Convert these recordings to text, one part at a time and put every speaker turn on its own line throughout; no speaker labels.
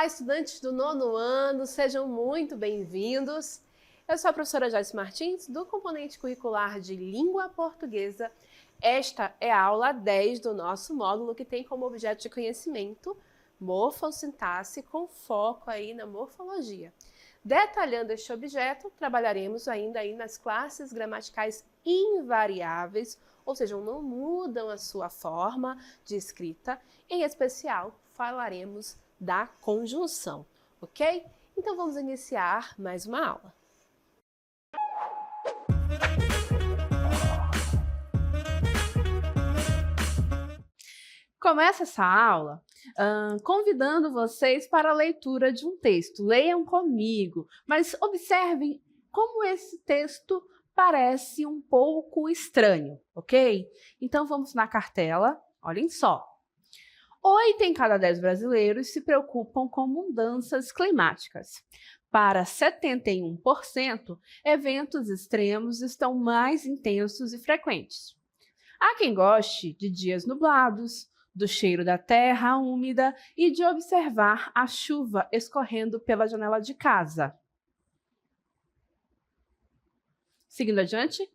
Olá, estudantes do nono ano, sejam muito bem-vindos. Eu sou a professora Joyce Martins, do componente curricular de Língua Portuguesa. Esta é a aula 10 do nosso módulo, que tem como objeto de conhecimento morfossintaxe, com foco aí na morfologia. Detalhando este objeto, trabalharemos ainda aí nas classes gramaticais invariáveis, ou seja, não mudam a sua forma de escrita. Em especial, falaremos da conjunção, ok? Então vamos iniciar mais uma aula. Começa essa aula convidando vocês para a leitura de um texto. Leiam comigo, mas observem como esse texto parece um pouco estranho, ok? Então vamos na cartela, olhem só. 8 em cada 10 brasileiros se preocupam com mudanças climáticas. Para 71%, eventos extremos estão mais intensos e frequentes. Há quem goste de dias nublados, do cheiro da terra úmida e de observar a chuva escorrendo pela janela de casa. Seguindo adiante,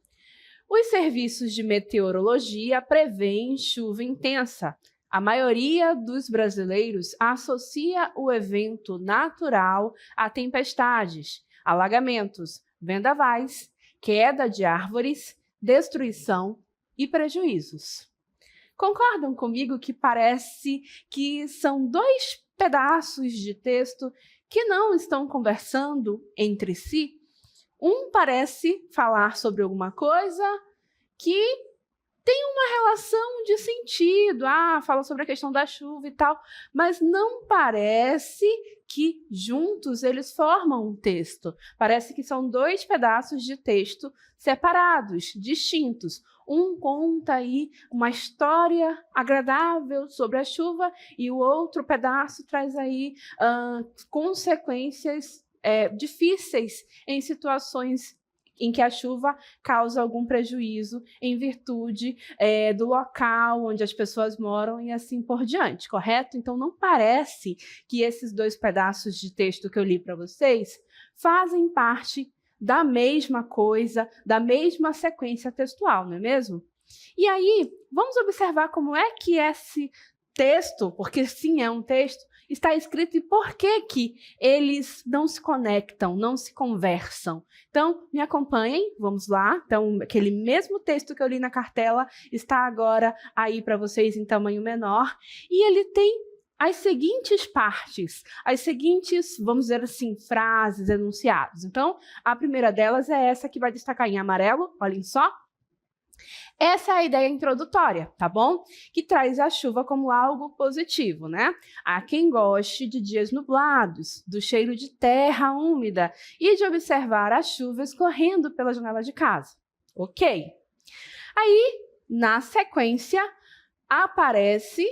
os serviços de meteorologia prevêem chuva intensa. A maioria dos brasileiros associa o evento natural a tempestades, alagamentos, vendavais, queda de árvores, destruição e prejuízos. Concordam comigo que parece que são dois pedaços de texto que não estão conversando entre si? Um parece falar sobre alguma coisa que tem uma relação de sentido, fala sobre a questão da chuva e tal, mas não parece que juntos eles formam um texto. Parece que são dois pedaços de texto separados, distintos. Um conta aí uma história agradável sobre a chuva e o outro pedaço traz aí consequências difíceis em situações em que a chuva causa algum prejuízo em virtude do local onde as pessoas moram e assim por diante, correto? Então não parece que esses dois pedaços de texto que eu li para vocês fazem parte da mesma coisa, da mesma sequência textual, não é mesmo? E aí, vamos observar como é que esse texto, porque sim, é um texto, está escrito e por que que eles não se conectam, não se conversam. Então, me acompanhem, vamos lá. Então, aquele mesmo texto que eu li na cartela está agora aí para vocês em tamanho menor. E ele tem as seguintes partes, as seguintes, vamos dizer assim, frases, enunciados. Então, a primeira delas é essa que vai destacar em amarelo, olhem só. Essa é a ideia introdutória, tá bom? Que traz a chuva como algo positivo, né? Há quem goste de dias nublados, do cheiro de terra úmida e de observar a chuva escorrendo pela janela de casa. Ok? Aí, na sequência, aparece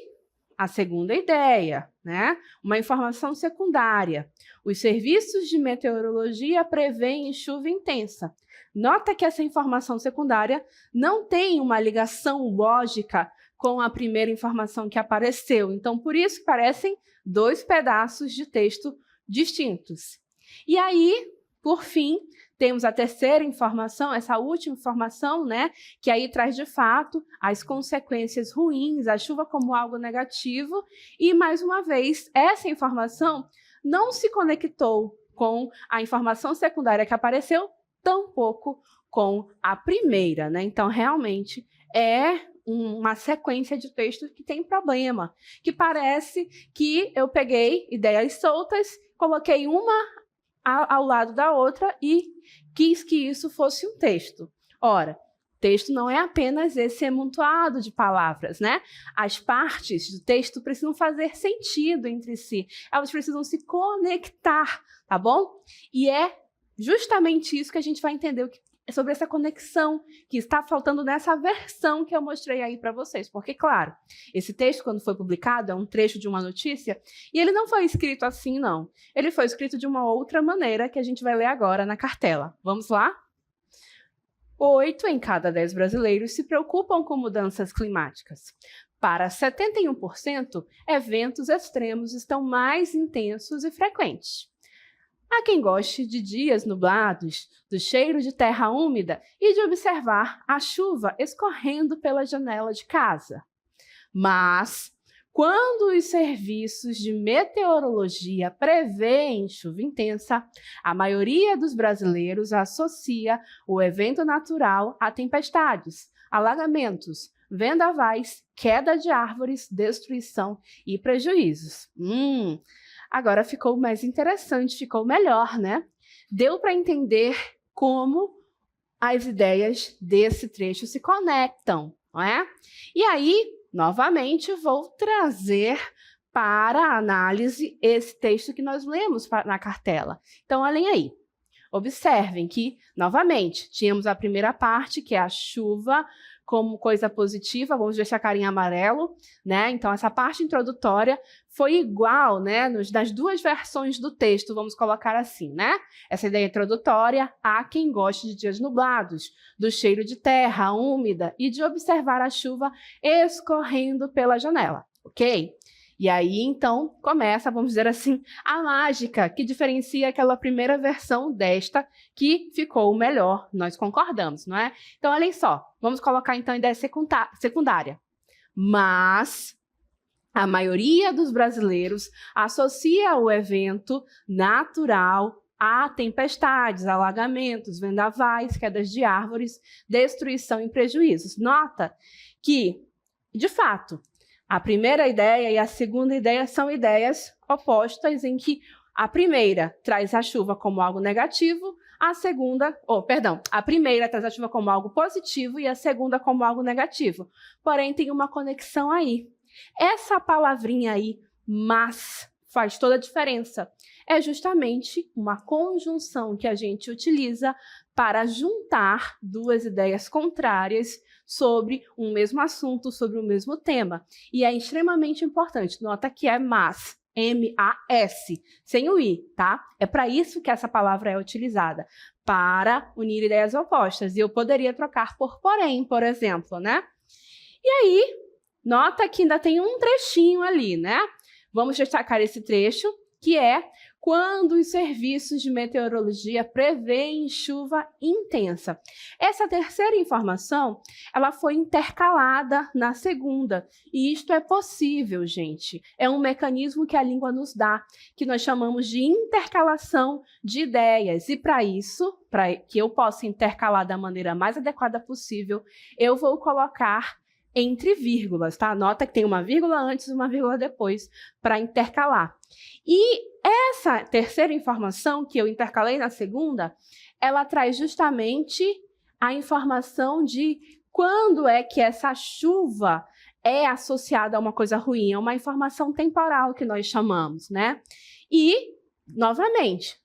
a segunda ideia, né? Uma informação secundária. Os serviços de meteorologia prevêem chuva intensa. Nota que essa informação secundária não tem uma ligação lógica com a primeira informação que apareceu. Então, por isso, parecem dois pedaços de texto distintos. E aí, por fim, temos a terceira informação, essa última informação, né, que aí traz de fato as consequências ruins, a chuva como algo negativo, e mais uma vez, essa informação não se conectou com a informação secundária que apareceu, tampouco com a primeira, né? Então, realmente, é uma sequência de texto que tem problema, que parece que eu peguei ideias soltas, coloquei uma ao lado da outra e quis que isso fosse um texto. Ora, texto não é apenas esse amontoado de palavras, né? As partes do texto precisam fazer sentido entre si, elas precisam se conectar, tá bom? E é justamente isso que a gente vai entender sobre essa conexão que está faltando nessa versão que eu mostrei aí para vocês. Porque, claro, esse texto, quando foi publicado, é um trecho de uma notícia, e ele não foi escrito assim, não. Ele foi escrito de uma outra maneira que a gente vai ler agora na cartela. Vamos lá? 8 em cada 10 brasileiros se preocupam com mudanças climáticas. Para 71%, eventos extremos estão mais intensos e frequentes. Há quem goste de dias nublados, do cheiro de terra úmida e de observar a chuva escorrendo pela janela de casa. Mas, quando os serviços de meteorologia prevêem chuva intensa, a maioria dos brasileiros associa o evento natural a tempestades, alagamentos, vendavais, queda de árvores, destruição e prejuízos. Agora ficou mais interessante, ficou melhor, né? Deu para entender como as ideias desse trecho se conectam, não é? E aí, novamente, vou trazer para a análise esse texto que nós lemos na cartela. Então, olhem aí. Observem que, novamente, tínhamos a primeira parte, que é a chuva como coisa positiva, vamos destacar em amarelo, né? Então, essa parte introdutória foi igual, né? Nas duas versões do texto, vamos colocar assim, né? Essa ideia introdutória, há quem goste de dias nublados, do cheiro de terra úmida e de observar a chuva escorrendo pela janela, ok? E aí, então, começa, vamos dizer assim, a mágica que diferencia aquela primeira versão desta que ficou melhor, nós concordamos, não é? Então, olhem só, vamos colocar então a ideia secundária. Mas a maioria dos brasileiros associa o evento natural a tempestades, alagamentos, vendavais, quedas de árvores, destruição e prejuízos. Nota que, de fato, a primeira ideia e a segunda ideia são ideias opostas, em que a primeira traz a chuva como algo negativo, a primeira traz a chuva como algo positivo e a segunda como algo negativo. Porém, tem uma conexão aí. Essa palavrinha aí, mas, faz toda a diferença. É justamente uma conjunção que a gente utiliza para juntar duas ideias contrárias sobre um mesmo assunto, sobre o mesmo tema. E é extremamente importante. Nota que é mas, M-A-S, sem o I, tá? É para isso que essa palavra é utilizada, para unir ideias opostas. E eu poderia trocar por porém, por exemplo, né? E aí, nota que ainda tem um trechinho ali, né? Vamos destacar esse trecho, que é quando os serviços de meteorologia prevêem chuva intensa. Essa terceira informação, ela foi intercalada na segunda, e isto é possível, gente. É um mecanismo que a língua nos dá, que nós chamamos de intercalação de ideias. E para isso, para que eu possa intercalar da maneira mais adequada possível, eu vou colocar entre vírgulas, tá? Nota que tem uma vírgula antes e uma vírgula depois para intercalar. E essa terceira informação que eu intercalei na segunda, ela traz justamente a informação de quando é que essa chuva é associada a uma coisa ruim, é uma informação temporal que nós chamamos, né? E, novamente,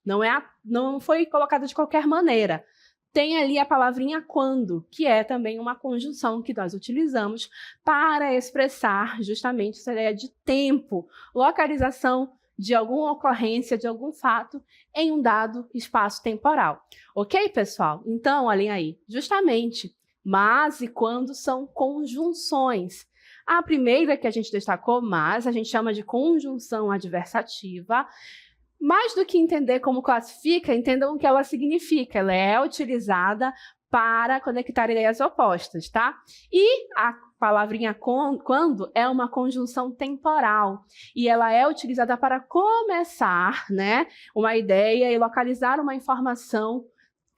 não foi colocada de qualquer maneira. Tem ali a palavrinha quando, que é também uma conjunção que nós utilizamos para expressar justamente essa ideia de tempo, localização de alguma ocorrência, de algum fato em um dado espaço temporal. Ok, pessoal? Então, olhem aí, justamente, mas e quando são conjunções. A primeira que a gente destacou, mas, a gente chama de conjunção adversativa. Mais do que entender como classifica, entendam o que ela significa. Ela é utilizada para conectar ideias opostas, tá? E a palavrinha quando é uma conjunção temporal e ela é utilizada para começar, né, uma ideia e localizar uma informação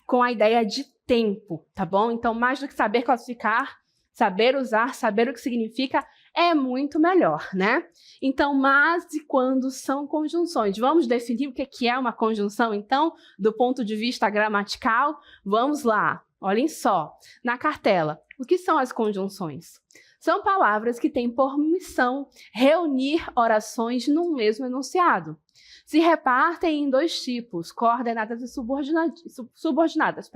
com a ideia de tempo, tá bom? Então, mais do que saber classificar, saber usar, saber o que significa, é muito melhor, né? Então, mas e quando são conjunções? Vamos definir o que é uma conjunção, então, do ponto de vista gramatical? Vamos lá, olhem só, na cartela, o que são as conjunções? São palavras que têm por missão reunir orações num mesmo enunciado. Se repartem em dois tipos, coordenadas e subordinadas.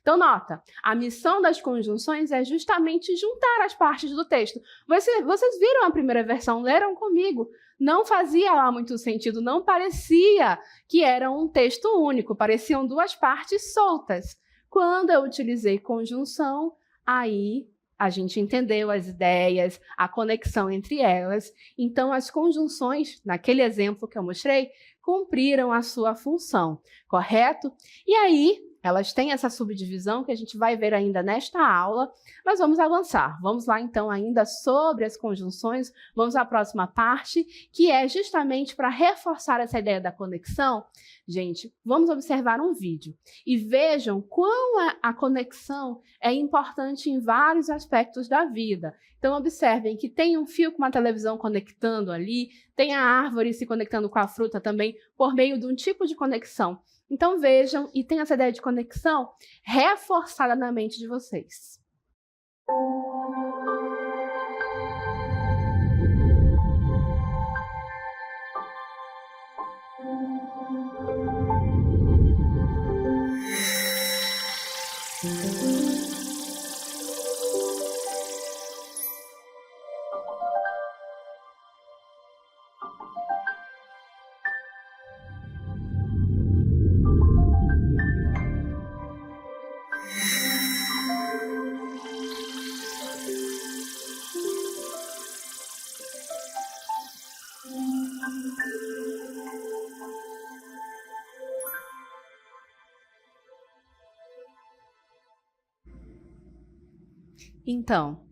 Então, nota, a missão das conjunções é justamente juntar as partes do texto. Vocês viram a primeira versão, leram comigo. Não fazia lá muito sentido, não parecia que era um texto único, pareciam duas partes soltas. Quando eu utilizei conjunção, aí A gente entendeu as ideias, a conexão entre elas. Então, as conjunções, naquele exemplo que eu mostrei, cumpriram a sua função, correto? E aí, elas têm essa subdivisão que a gente vai ver ainda nesta aula, mas vamos avançar. Vamos lá, então, ainda sobre as conjunções. Vamos à próxima parte, que é justamente para reforçar essa ideia da conexão. Gente, vamos observar um vídeo e vejam quão a conexão é importante em vários aspectos da vida. Então, observem que tem um fio com uma televisão conectando ali, tem a árvore se conectando com a fruta também por meio de um tipo de conexão. Então, vejam e tenham essa ideia de conexão reforçada na mente de vocês. Então,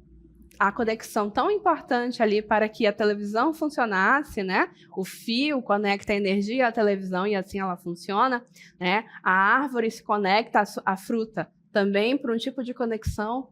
a conexão tão importante ali para que a televisão funcionasse, né? O fio conecta a energia à televisão e assim ela funciona, né? A árvore se conecta à fruta também por um tipo de conexão.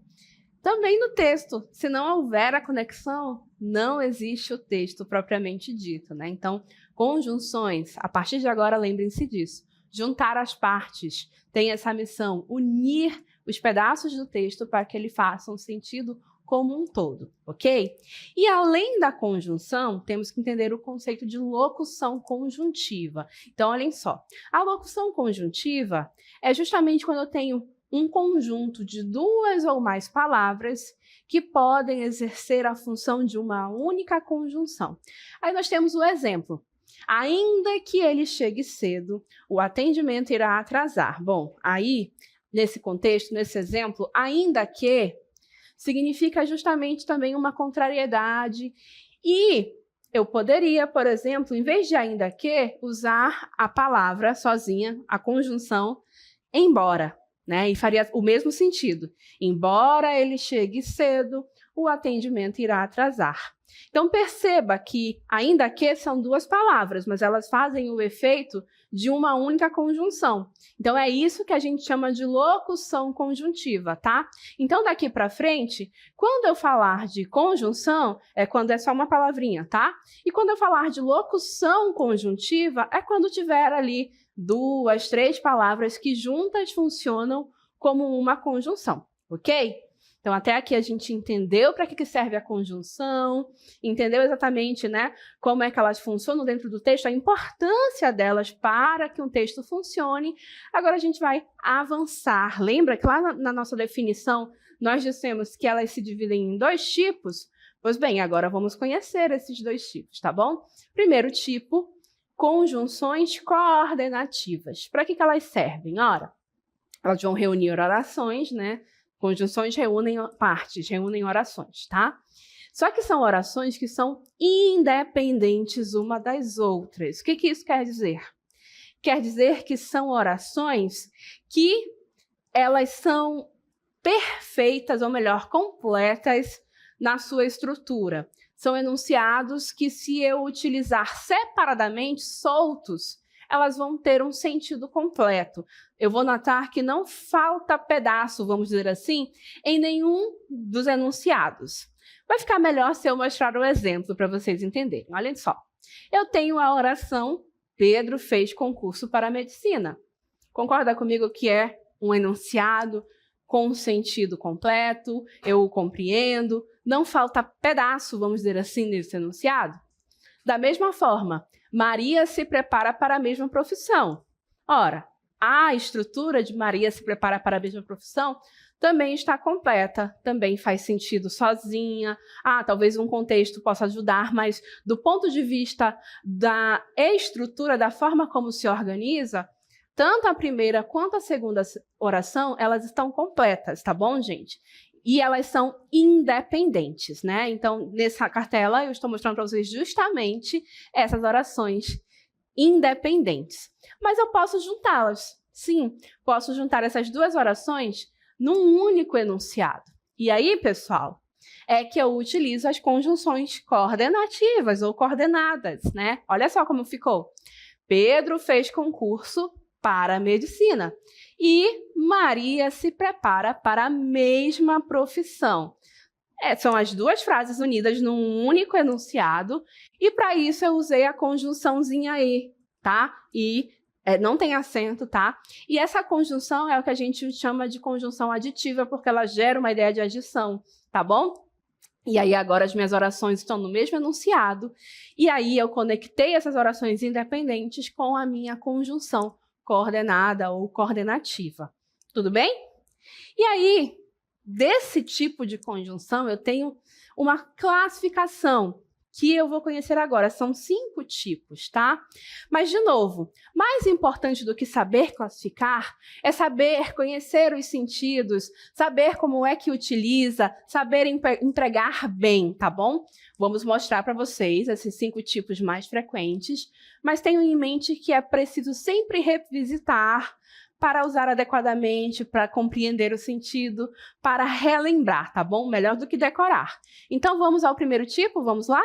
Também no texto, se não houver a conexão, não existe o texto propriamente dito, né? Então, conjunções, a partir de agora, lembrem-se disso. Juntar as partes tem essa missão, unir os pedaços do texto para que ele faça um sentido como um todo, ok? E além da conjunção, temos que entender o conceito de locução conjuntiva. Então, olhem só, a locução conjuntiva é justamente quando eu tenho um conjunto de duas ou mais palavras que podem exercer a função de uma única conjunção. Aí nós temos o exemplo. Ainda que ele chegue cedo, o atendimento irá atrasar. Bom, aí, nesse contexto, nesse exemplo, ainda que significa justamente também uma contrariedade. E eu poderia, por exemplo, em vez de ainda que, usar a palavra sozinha, a conjunção, embora. Né? E faria o mesmo sentido. Embora ele chegue cedo, o atendimento irá atrasar. Então, perceba que, ainda que são duas palavras, mas elas fazem o efeito de uma única conjunção. Então, é isso que a gente chama de locução conjuntiva, tá? Então, daqui para frente, quando eu falar de conjunção, é quando é só uma palavrinha, tá? E quando eu falar de locução conjuntiva, é quando tiver ali duas, três palavras que juntas funcionam como uma conjunção, ok? Então, até aqui a gente entendeu para que serve a conjunção, entendeu exatamente, né, como é que elas funcionam dentro do texto, a importância delas para que um texto funcione. Agora a gente vai avançar. Lembra que lá na nossa definição nós dissemos que elas se dividem em dois tipos? Pois bem, agora vamos conhecer esses dois tipos, tá bom? Primeiro tipo, conjunções coordenativas. Para que elas servem? Ora, elas vão reunir orações, né? Conjunções reúnem partes, reúnem orações, tá? Só que são orações que são independentes uma das outras. O que isso quer dizer? Quer dizer que são orações que elas são perfeitas, ou melhor, completas na sua estrutura. São enunciados que, se eu utilizar separadamente, soltos, elas vão ter um sentido completo. Eu vou notar que não falta pedaço, vamos dizer assim, em nenhum dos enunciados. Vai ficar melhor se eu mostrar o exemplo para vocês entenderem. Olhem só. Eu tenho a oração Pedro fez concurso para medicina. Concorda comigo que é um enunciado com um sentido completo? Eu o compreendo. Não falta pedaço, vamos dizer assim, nesse enunciado? Da mesma forma, Maria se prepara para a mesma profissão. Ora, a estrutura de Maria se prepara para a mesma profissão também está completa, também faz sentido sozinha. Talvez um contexto possa ajudar, mas do ponto de vista da estrutura, da forma como se organiza, tanto a primeira quanto a segunda oração, elas estão completas, tá bom, gente? e elas são independentes, né? Então, nessa cartela, eu estou mostrando para vocês justamente essas orações independentes. Mas eu posso juntá-las. Sim, posso juntar essas duas orações num único enunciado. E aí, pessoal, é que eu utilizo as conjunções coordenativas ou coordenadas, né? Olha só como ficou. Pedro fez concurso para a medicina e Maria se prepara para a mesma profissão. São as duas frases unidas num único enunciado e para isso eu usei a conjunçãozinha e, tá? E não tem acento, tá? E essa conjunção é o que a gente chama de conjunção aditiva porque ela gera uma ideia de adição, tá bom? E aí agora as minhas orações estão no mesmo enunciado e aí eu conectei essas orações independentes com a minha conjunção coordenada ou coordenativa. Tudo bem? E aí, desse tipo de conjunção, eu tenho uma classificação que eu vou conhecer agora. São 5 tipos, tá? Mas, de novo, mais importante do que saber classificar é saber conhecer os sentidos, saber como é que utiliza, saber empregar bem, tá bom? Vamos mostrar para vocês esses 5 tipos mais frequentes, mas tenham em mente que é preciso sempre revisitar para usar adequadamente, para compreender o sentido, para relembrar, tá bom? Melhor do que decorar. Então, vamos ao primeiro tipo? Vamos lá?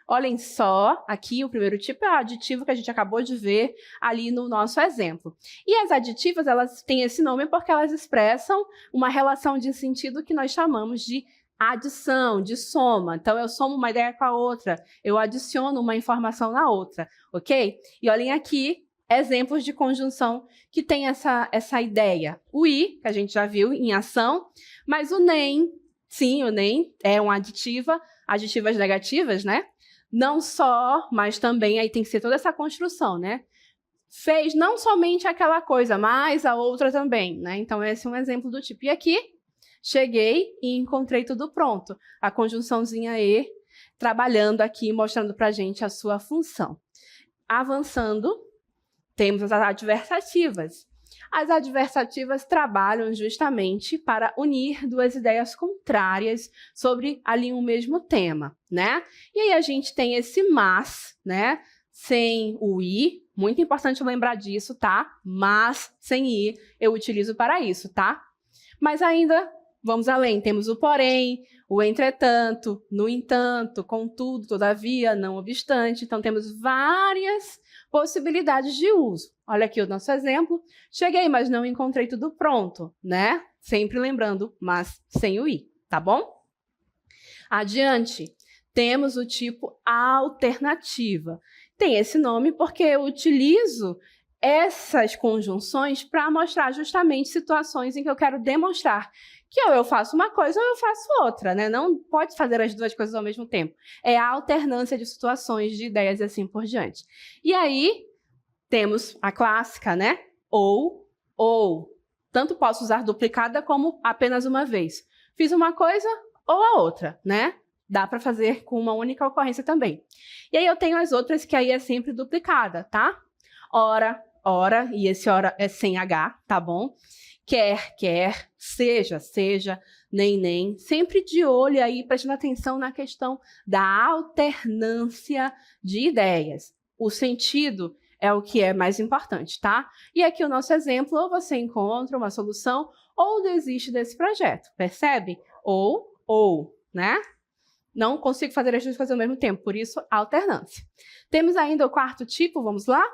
Olhem só, aqui o primeiro tipo é o aditivo que a gente acabou de ver ali no nosso exemplo. E as aditivas, elas têm esse nome porque elas expressam uma relação de sentido que nós chamamos de adição, de soma. Então, eu somo uma ideia com a outra, eu adiciono uma informação na outra, ok? E olhem aqui exemplos de conjunção que tem essa ideia. O i, que a gente já viu em ação, mas o nem, sim, o nem é uma aditiva, aditivas negativas, né? Não só, mas também aí tem que ser toda essa construção, né? Fez não somente aquela coisa, mas a outra também, né? Então, esse é um exemplo do tipo. E aqui, cheguei e encontrei tudo pronto. A conjunçãozinha e trabalhando aqui, mostrando pra gente a sua função. Avançando, temos as adversativas. As adversativas trabalham justamente para unir duas ideias contrárias sobre ali um mesmo tema, né? E aí a gente tem esse mas, né? Sem o i, muito importante lembrar disso, tá? Mas sem i eu utilizo para isso, tá? Mas ainda vamos além, temos o porém, o entretanto, no entanto, contudo, todavia, não obstante. Então temos várias possibilidades de uso. Olha aqui o nosso exemplo. Cheguei, mas não encontrei tudo pronto, né? Sempre lembrando, mas sem o i, tá bom? Adiante, temos o tipo alternativa. Tem esse nome porque eu utilizo essas conjunções para mostrar justamente situações em que eu quero demonstrar que ou eu faço uma coisa ou eu faço outra, né? Não pode fazer as duas coisas ao mesmo tempo. É a alternância de situações, de ideias e assim por diante. E aí, temos a clássica, né? Ou. Tanto posso usar duplicada como apenas uma vez. Fiz uma coisa ou a outra, né? Dá para fazer com uma única ocorrência também. E aí eu tenho as outras que aí é sempre duplicada, tá? Ora, e esse ora é sem H, tá bom? Quer, seja, nem, sempre de olho aí, prestando atenção na questão da alternância de ideias. O sentido é o que é mais importante, tá? E aqui o nosso exemplo, ou você encontra uma solução ou desiste desse projeto, percebe? Ou, né? Não consigo fazer as duas coisas ao mesmo tempo, por isso, alternância. Temos ainda o quarto tipo, vamos lá?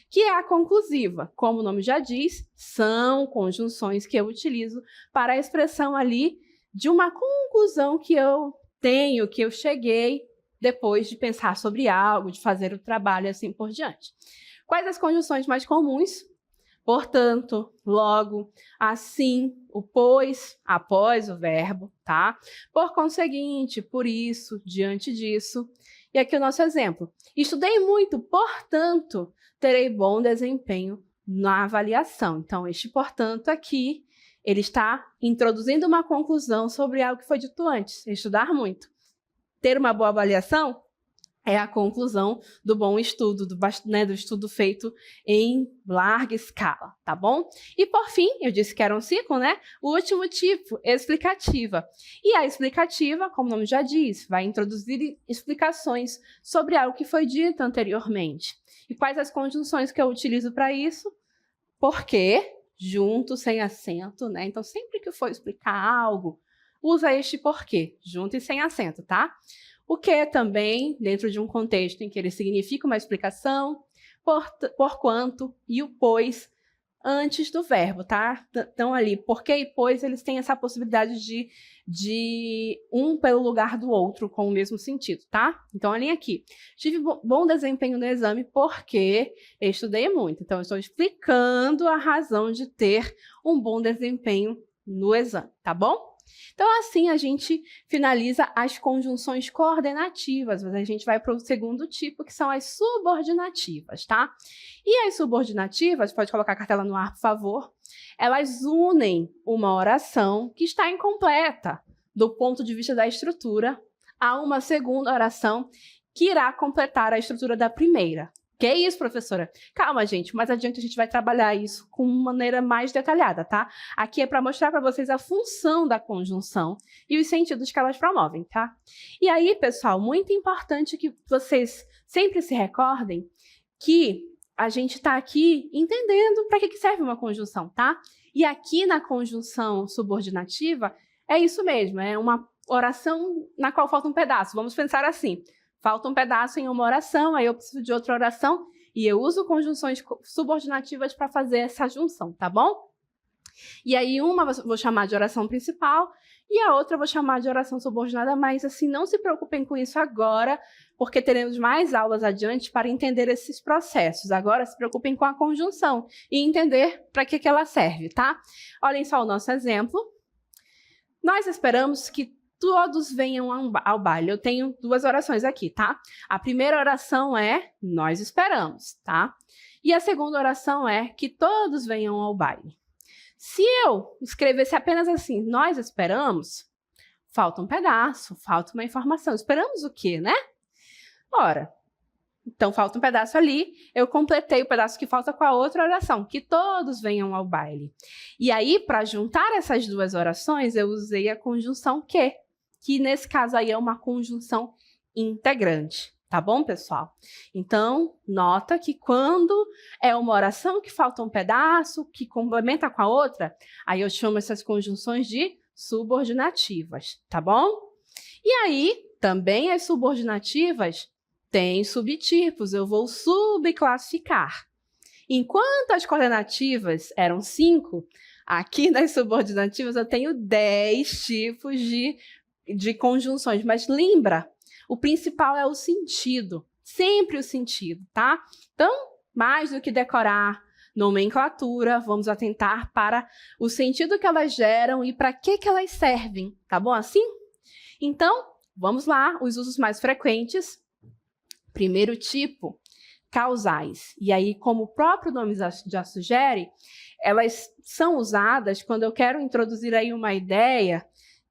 Que é a conclusiva. Como o nome já diz, são conjunções que eu utilizo para a expressão ali de uma conclusão que eu tenho, que eu cheguei depois de pensar sobre algo, de fazer o trabalho e assim por diante. Quais as conjunções mais comuns? Portanto, logo, assim, o pois, após o verbo, tá? Por conseguinte, por isso, diante disso. E aqui o nosso exemplo. Estudei muito, portanto, terei bom desempenho na avaliação. Então, este portanto aqui, ele está introduzindo uma conclusão sobre algo que foi dito antes. Estudar muito. Ter uma boa avaliação é a conclusão do bom estudo, do estudo feito em larga escala, tá bom? E por fim, eu disse que era um ciclo, né? O último tipo, explicativa. E a explicativa, como o nome já diz, vai introduzir explicações sobre algo que foi dito anteriormente. E quais as conjunções que eu utilizo para isso? Porque, junto, sem acento, né? Então, sempre que for explicar algo, usa este porquê, junto e sem acento, tá? O que também, dentro de um contexto em que ele significa uma explicação, por quanto e o pois antes do verbo, tá? Então ali, porque e pois, eles têm essa possibilidade de um pelo lugar do outro com o mesmo sentido, tá? Então, olhem aqui. Tive bom desempenho no exame porque eu estudei muito. Então, eu estou explicando a razão de ter um bom desempenho no exame, tá bom? Então, assim, a gente finaliza as conjunções coordenativas, mas a gente vai para o segundo tipo, que são as subordinativas, tá? E as subordinativas, pode colocar a cartela no ar, por favor, elas unem uma oração que está incompleta, do ponto de vista da estrutura, a uma segunda oração que irá completar a estrutura da primeira. Que isso, professora? Calma, gente, mais adiante a gente vai trabalhar isso com uma maneira mais detalhada, tá? Aqui é para mostrar para vocês a função da conjunção e os sentidos que elas promovem, tá? E aí, pessoal, muito importante que vocês sempre se recordem que a gente está aqui entendendo para que serve uma conjunção, tá? E aqui na conjunção subordinativa, é isso mesmo, é uma oração na qual falta um pedaço. Vamos pensar assim. Falta um pedaço em uma oração, aí eu preciso de outra oração e eu uso conjunções subordinativas para fazer essa junção, tá bom? E aí uma eu vou chamar de oração principal e a outra eu vou chamar de oração subordinada, mas assim, não se preocupem com isso agora, porque teremos mais aulas adiante para entender esses processos. Agora se preocupem com a conjunção e entender para que ela serve, tá? Olhem só o nosso exemplo. Nós esperamos que todos venham ao baile. Eu tenho duas orações aqui, tá? A primeira oração é nós esperamos, tá? E a segunda oração é que todos venham ao baile. Se eu escrevesse apenas assim, nós esperamos, falta um pedaço, falta uma informação. Esperamos o quê, né? Ora, então falta um pedaço ali, eu completei o pedaço que falta com a outra oração, que todos venham ao baile. E aí, para juntar essas duas orações, eu usei a conjunção que nesse caso aí é uma conjunção integrante, tá bom, pessoal? Então, nota que quando é uma oração que falta um pedaço, que complementa com a outra, aí eu chamo essas conjunções de subordinativas, tá bom? E aí, também as subordinativas têm subtipos, eu vou subclassificar. Enquanto as coordenativas eram 5, aqui nas subordinativas eu tenho 10 tipos de conjunções, mas lembra, o principal é o sentido, sempre o sentido, tá? Então, mais do que decorar nomenclatura, vamos atentar para o sentido que elas geram e para que elas servem, tá bom assim? Então, vamos lá, os usos mais frequentes. Primeiro tipo, causais. E aí, como o próprio nome já sugere, elas são usadas quando eu quero introduzir aí uma ideia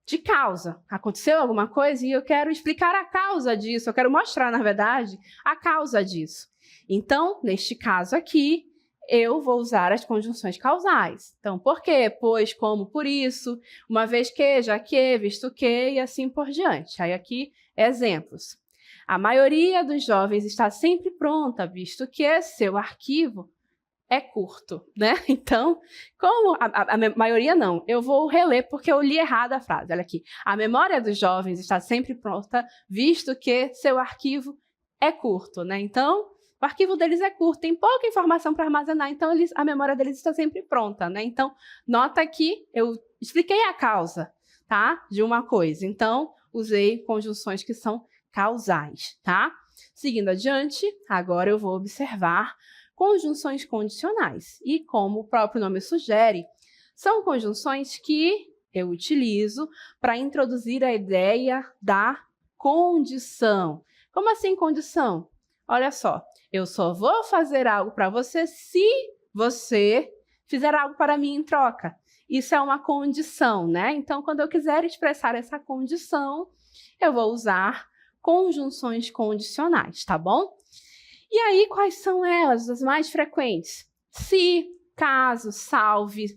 de causa. Aconteceu alguma coisa e eu quero explicar a causa disso, eu quero mostrar, na verdade, a causa disso. Então, neste caso aqui, eu vou usar as conjunções causais. Então, por quê? Pois, como, por isso, uma vez que, já que, visto que, e assim por diante. Aí aqui, exemplos. A maioria dos jovens está sempre pronta, visto que seu arquivo é curto, né? Então, como a maioria não, eu vou reler porque eu li errado a frase. Olha aqui. A memória dos jovens está sempre pronta, visto que seu arquivo é curto, né? Então, o arquivo deles é curto, tem pouca informação para armazenar, então a memória deles está sempre pronta, né? Então, nota que eu expliquei a causa, tá? De uma coisa. Então, usei conjunções que são causais, tá? Seguindo adiante, agora eu vou observar conjunções condicionais. E como o próprio nome sugere, são conjunções que eu utilizo para introduzir a ideia da condição. Como assim condição? Olha só, eu só vou fazer algo para você se você fizer algo para mim em troca. Isso é uma condição, né? Então, quando eu quiser expressar essa condição, eu vou usar conjunções condicionais, tá bom? E aí, quais são elas, as mais frequentes? Se, caso, salve,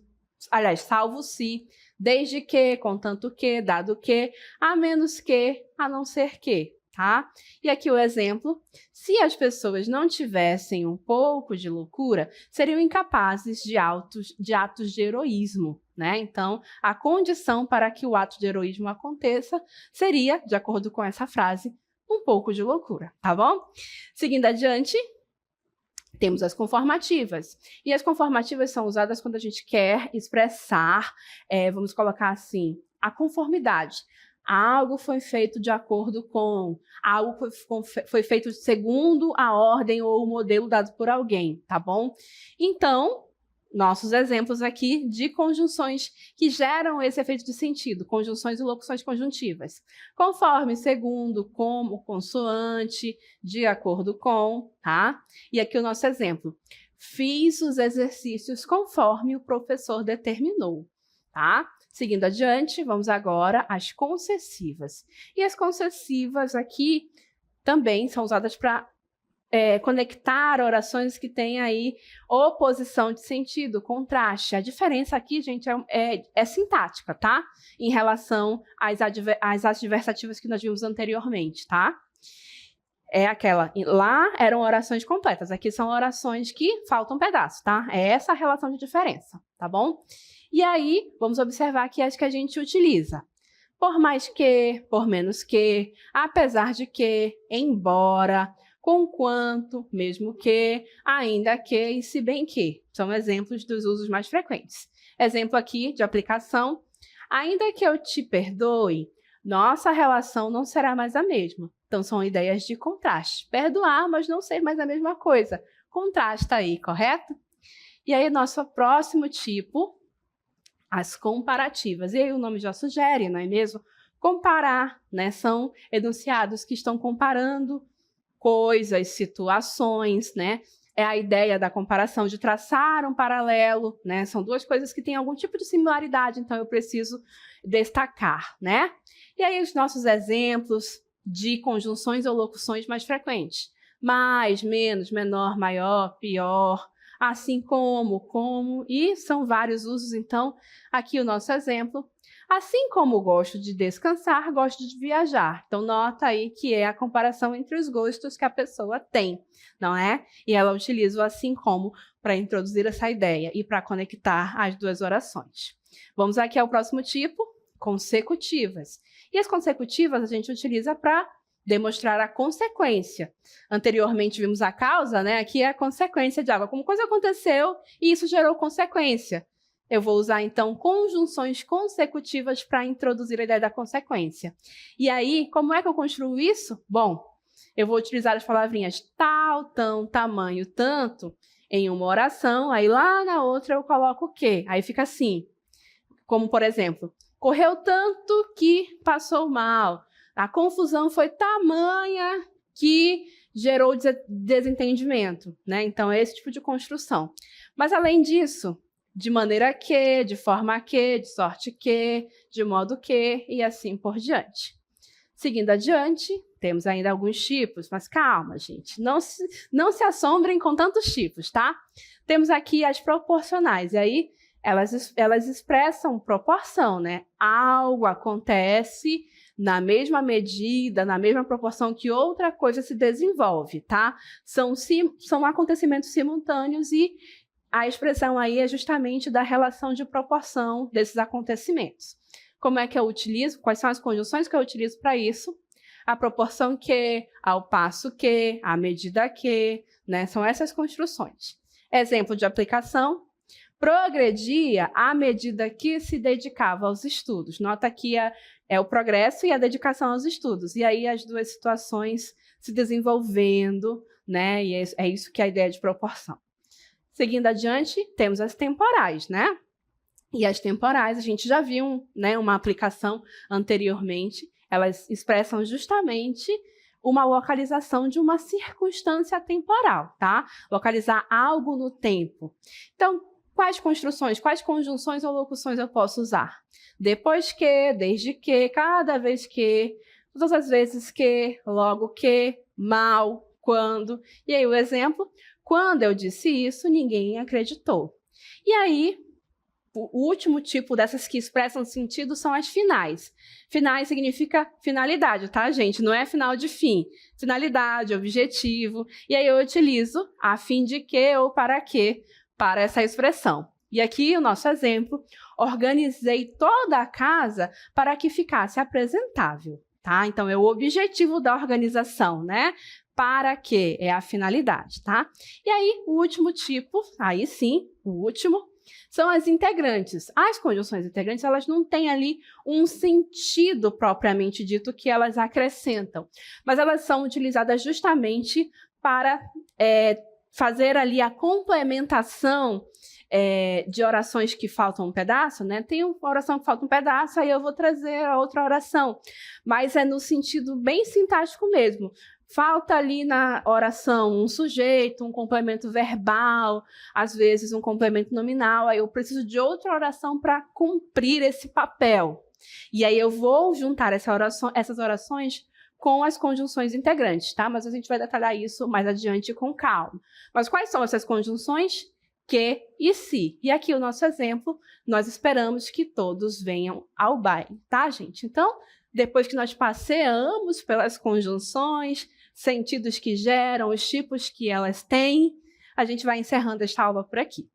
aliás, salvo se, desde que, contanto que, dado que, a menos que, a não ser que, tá? E aqui o exemplo: se as pessoas não tivessem um pouco de loucura, seriam incapazes de atos de heroísmo, né? Então, a condição para que o ato de heroísmo aconteça seria, de acordo com essa frase, um pouco de loucura, tá bom? Seguindo adiante, temos as conformativas. E as conformativas são usadas quando a gente quer expressar, vamos colocar assim, a conformidade. Algo foi feito de acordo com, algo foi feito segundo a ordem ou o modelo dado por alguém, tá bom? Então, nossos exemplos aqui de conjunções que geram esse efeito de sentido, conjunções e locuções conjuntivas. Conforme, segundo, como, consoante, de acordo com, tá? E aqui o nosso exemplo: fiz os exercícios conforme o professor determinou, tá? Seguindo adiante, vamos agora às concessivas. E as concessivas aqui também são usadas para conectar orações que têm aí oposição de sentido, contraste. A diferença aqui, gente, é sintática, tá? Em relação às adversativas que nós vimos anteriormente, tá? É aquela, lá eram orações completas, aqui são orações que faltam pedaço, tá? É essa a relação de diferença, tá bom? E aí, vamos observar aqui as que a gente utiliza. Por mais que, por menos que, apesar de que, embora, conquanto, mesmo que, ainda que e se bem que. São exemplos dos usos mais frequentes. Exemplo aqui de aplicação: ainda que eu te perdoe, nossa relação não será mais a mesma. Então, são ideias de contraste. Perdoar, mas não ser mais a mesma coisa. Contrasta aí, correto? E aí, nosso próximo tipo, as comparativas. E aí o nome já sugere, não é mesmo? Comparar, né? São enunciados que estão comparando coisas, situações, né? É a ideia da comparação, de traçar um paralelo, né? São duas coisas que têm algum tipo de similaridade, então eu preciso destacar, né? E aí os nossos exemplos de conjunções ou locuções mais frequentes: mais, menos, menor, maior, pior, assim como, e são vários usos. Então, aqui o nosso exemplo: assim como gosto de descansar, gosto de viajar. Então, nota aí que é a comparação entre os gostos que a pessoa tem, não é? E ela utiliza o assim como para introduzir essa ideia e para conectar as duas orações. Vamos aqui ao próximo tipo: consecutivas. E as consecutivas a gente utiliza para demonstrar a consequência. Anteriormente vimos a causa, né? Aqui é a consequência de algo. Como coisa aconteceu e isso gerou consequência. Eu vou usar, então, conjunções consecutivas para introduzir a ideia da consequência. E aí, como é que eu construo isso? Bom, eu vou utilizar as palavrinhas tal, tão, tamanho, tanto em uma oração, aí lá na outra eu coloco o quê? Aí fica assim, como por exemplo: correu tanto que passou mal. A confusão foi tamanha que gerou desentendimento, né? Então, é esse tipo de construção. Mas, além disso, de maneira que, de forma que, de sorte que, de modo que, e assim por diante. Seguindo adiante, temos ainda alguns tipos, mas calma, gente, não se assombrem com tantos tipos, tá? Temos aqui as proporcionais, e aí elas expressam proporção, né? Algo acontece na mesma medida, na mesma proporção que outra coisa se desenvolve, tá? São acontecimentos simultâneos e a expressão aí é justamente da relação de proporção desses acontecimentos. Como é que eu utilizo? Quais são as conjunções que eu utilizo para isso? A proporção que, ao passo que, à medida que, né? São essas construções. Exemplo de aplicação: progredia à medida que se dedicava aos estudos. Nota que é o progresso e a dedicação aos estudos. E aí as duas situações se desenvolvendo, né? E é isso que é a ideia de proporção. Seguindo adiante, temos as temporais, né? E as temporais, a gente já viu, né, uma aplicação anteriormente. Elas expressam justamente uma localização de uma circunstância temporal, tá? Localizar algo no tempo. Então, quais construções, quais conjunções ou locuções eu posso usar? Depois que, desde que, cada vez que, todas as vezes que, logo que, mal, quando. E aí o exemplo, quando eu disse isso, ninguém acreditou. E aí, o último tipo dessas que expressam sentido são as finais. Finais significa finalidade, tá, gente? Não é final de fim. Finalidade, objetivo. E aí eu utilizo a fim de que ou para quê para essa expressão. E aqui o nosso exemplo, organizei toda a casa para que ficasse apresentável, tá? Então é o objetivo da organização, né? Para quê é a finalidade, tá? E aí o último tipo, aí sim, o último, são as integrantes. As conjunções integrantes, elas não têm ali um sentido propriamente dito que elas acrescentam, mas elas são utilizadas justamente para fazer ali a complementação de orações que faltam um pedaço, né? Tem uma oração que falta um pedaço, aí eu vou trazer a outra oração, mas é no sentido bem sintático mesmo. Falta ali na oração um sujeito, um complemento verbal, às vezes um complemento nominal, aí eu preciso de outra oração para cumprir esse papel. E aí eu vou juntar essas orações com as conjunções integrantes, tá? Mas a gente vai detalhar isso mais adiante com calma. Mas quais são essas conjunções? Que e se. E aqui o nosso exemplo, nós esperamos que todos venham ao baile, tá, gente? Então, depois que nós passeamos pelas conjunções, sentidos que geram, os tipos que elas têm, a gente vai encerrando esta aula por aqui.